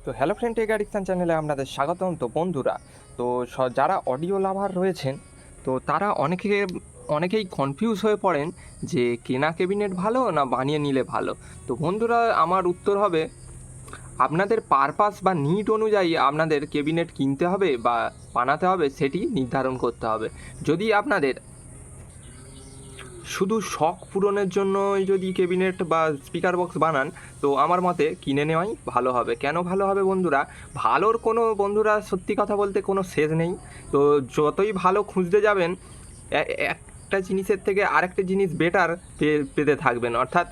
তো hello friend, take addiction চ্যানেলে আপনাদের স্বাগতম। তো বন্ধুরা, তো যারা অডিও লাভার রয়েছেন, তো তারা অনেকেই কনফিউজ হয়ে পড়েন যে কেনা ক্যাবিনেট ভালো না বানিয়ে নিলে ভালো। তো বন্ধুরা, আমার উত্তর হবে আপনাদের পারপাস বা নিড অনুযায়ী আপনাদের ক্যাবিনেট কিনতে হবে বা বানাতে হবে, সেটি নির্ধারণ করতে হবে। যদি আপনাদের শুধু শখ পূরণের জন্য যদি ক্যাবিনেট বা স্পিকার বক্স বানান, তো আমার মতে কিনে নেওয়াই ভালো হবে। কেন ভালো হবে বন্ধুরা? ভালোর কোনো বন্ধুরা সত্যি কথা বলতে কোনো শেষ নেই। তো যতই ভালো খুঁজতে যাবেন, একটা জিনিসের থেকে আরেকটা জিনিস বেটার পেতে থাকবেন, অর্থাৎ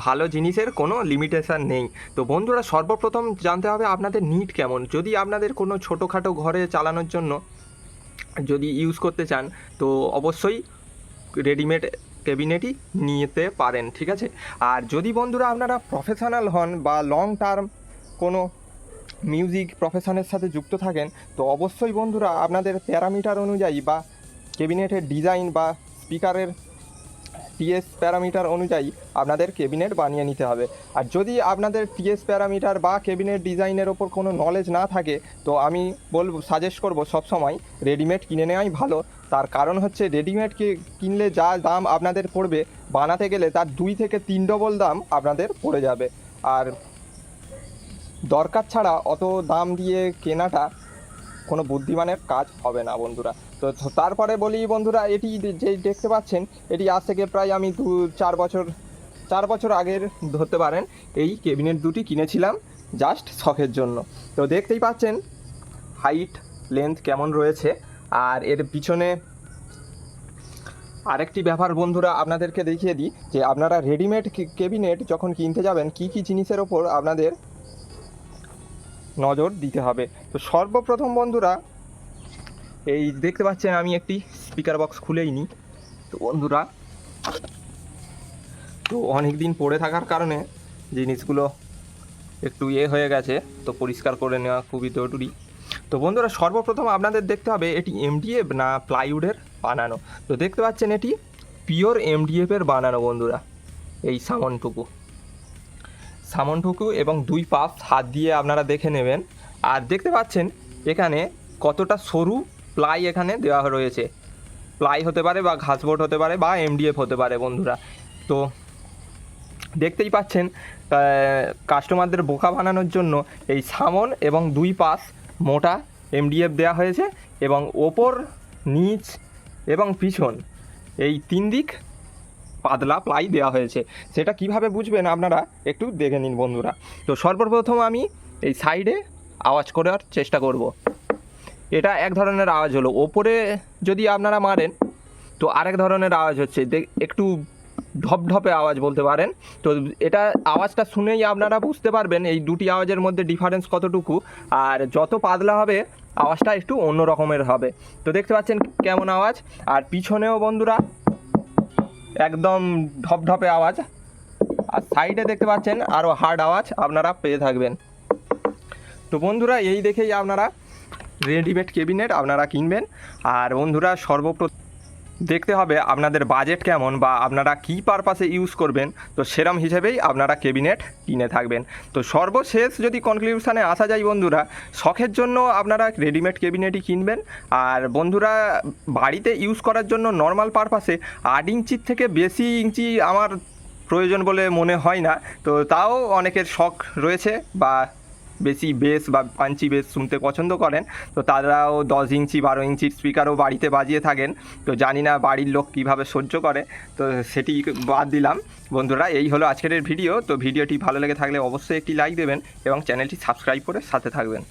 ভালো জিনিসের কোনো লিমিটেশান নেই। তো বন্ধুরা, সর্বপ্রথম জানতে হবে আপনাদের নিড কেমন। যদি আপনাদের কোনো ছোটোখাটো ঘরে চালানোর জন্য যদি ইউজ করতে চান, তো অবশ্যই রেডিমেড ক্যাবিনেটই নিতে পারেন, ঠিক আছে। আর যদি বন্ধুরা আপনারা প্রফেশনাল হন বা লং টার্ম কোনো মিউজিক প্রফেশনের সাথে যুক্ত থাকেন, তো অবশ্যই বন্ধুরা আপনাদের প্যারামিটার অনুযায়ী বা ক্যাবিনেটের ডিজাইন বা স্পিকারের টিএস প্যারামিটার অনুযায়ী আপনাদের ক্যাবিনেট বানিয়ে নিতে হবে। আর যদি আপনাদের টিএস প্যারামিটার বা ক্যাবিনেট ডিজাইনের ওপর কোনো নলেজ না থাকে, তো আমি সাজেস্ট করব সবসময় রেডিমেড কিনে নেওয়াই ভালো। তার কারণ হচ্ছে রেডিমেড কিনলে যা দাম আপনাদের পড়বে, বানাতে গেলে তার 2 থেকে 3 ডবল দাম আপনাদের পড়ে যাবে। আর দরকার ছাড়া অত দাম দিয়ে কেনাটা কোনো বুদ্ধিমানের কাজ হবে না বন্ধুরা। তো তারপরে বলি বন্ধুরা, এটি যে দেখতে পাচ্ছেন, এটি আজ থেকে প্রায় আমি 4 বছর আগের ধরতে পারেন, এই ক্যাবিনেট দুটি কিনেছিলাম জাস্ট শখের জন্য। তো দেখতেই পাচ্ছেন হাইট লেন্থ কেমন রয়েছে। আর এর পিছনে আরেকটি ব্যাপার বন্ধুরা আপনাদেরকে দেখিয়ে দিই, যে আপনারা রেডিমেড ক্যাবিনেট যখন কিনতে যাবেন, কী কী জিনিসের ওপর আপনাদের নজর দিতে হবে। তো সর্বপ্রথম বন্ধুরা, এই দেখতে পাচ্ছেন আমি একটি স্পিকার বক্স খুলেই নিই। তো বন্ধুরা, তো অনেক দিন পড়ে থাকার কারণে জিনিসগুলো একটু হয়ে গেছে, তো পরিষ্কার করে নেওয়া খুবই জরুরি। তো বন্ধুরা, সর্বপ্রথম আপনাদের দেখতে হবে এটি এমডিএফ না প্লাইউডের বানানো। তো দেখতে পাচ্ছেন এটি পিওর এমডিএফের বানানো বন্ধুরা। এই সামনটুকু এবং 2 পাশ হাত দিয়ে আপনারা দেখে নেবেন। আর দেখতে পাচ্ছেন এখানে কতটা সরু প্লাই এখানে দেওয়া রয়েছে। প্লাই হতে পারে বা ঘাসবোর্ড হতে পারে বা এমডিএফ হতে পারে বন্ধুরা। তো দেখতেই পাচ্ছেন কাস্টমারদের বোকা বানানোর জন্য এই সামন এবং 2 পাশ মোটা এমডিএফ দেওয়া হয়েছে, এবং ওপর, নিচ এবং পিছন এই 3 দিক পাতলা প্লাই দেওয়া হয়েছে। সেটা কিভাবে বুঝবেন আপনারা একটু দেখে নিন বন্ধুরা। তো সর্বপ্রথম আমি এই সাইডে আওয়াজ করার চেষ্টা করব। এটা এক ধরনের আওয়াজ হলো। ওপরে যদি আপনারা মারেন, তো আরেক ধরনের আওয়াজ হচ্ছে, একটু ঢপঢপে আওয়াজ বলতে পারেন। তো এটা আওয়াজটা শুনেই আপনারা বুঝতে পারবেন এই দুটি আওয়াজের মধ্যে ডিফারেন্স কতটুকু। আর যত পাতলা হবে আওয়াজটা একটু অন্য রকমের হবে। তো দেখতে পাচ্ছেন কেমন আওয়াজ। আর পিছনেও বন্ধুরা একদম ঢপঢপে আওয়াজ। আর সাইডে দেখতে পাচ্ছেন আরও হার্ড আওয়াজ আপনারা পেয়ে থাকবেন। তো বন্ধুরা, এই দেখেই আপনারা রেডিমেড ক্যাবিনেট আপনারা কিনবেন। আর বন্ধুরা, সর্বপ্রথম দেখতে হবে আপনাদের বাজেট কেমন বা আপনারা কী পারপাসে ইউজ করবেন, তো সেরম হিসেবেই আপনারা ক্যাবিনেট কিনে থাকবেন। তো সর্বশেষ যদি কনক্লিউশনে আসা যায় বন্ধুরা, শখের জন্য আপনারা রেডিমেড ক্যাবিনেটই কিনবেন। আর বন্ধুরা, বাড়িতে ইউজ করার জন্য নর্মাল পারপাসে 8 ইঞ্চির থেকে বেশি ইঞ্চি আমার প্রয়োজন বলে মনে হয় না। তো তাও অনেকের শখ রয়েছে বা বেশি বেস বা পাঞ্চি বেস শুনতে পছন্দ করেন, তো তারাও 10 ইঞ্চি 12 ইঞ্চির স্পিকারও বাড়িতে বাজিয়ে থাকেন। তো জানি না বাড়ির লোক কীভাবে সহ্য করে, তো সেটি বাদ দিলাম। বন্ধুরা, এই হলো আজকের ভিডিও। তো ভিডিওটি ভালো লেগে থাকলে অবশ্যই একটি লাইক দেবেন এবং চ্যানেলটি সাবস্ক্রাইব করে সাথে থাকবেন।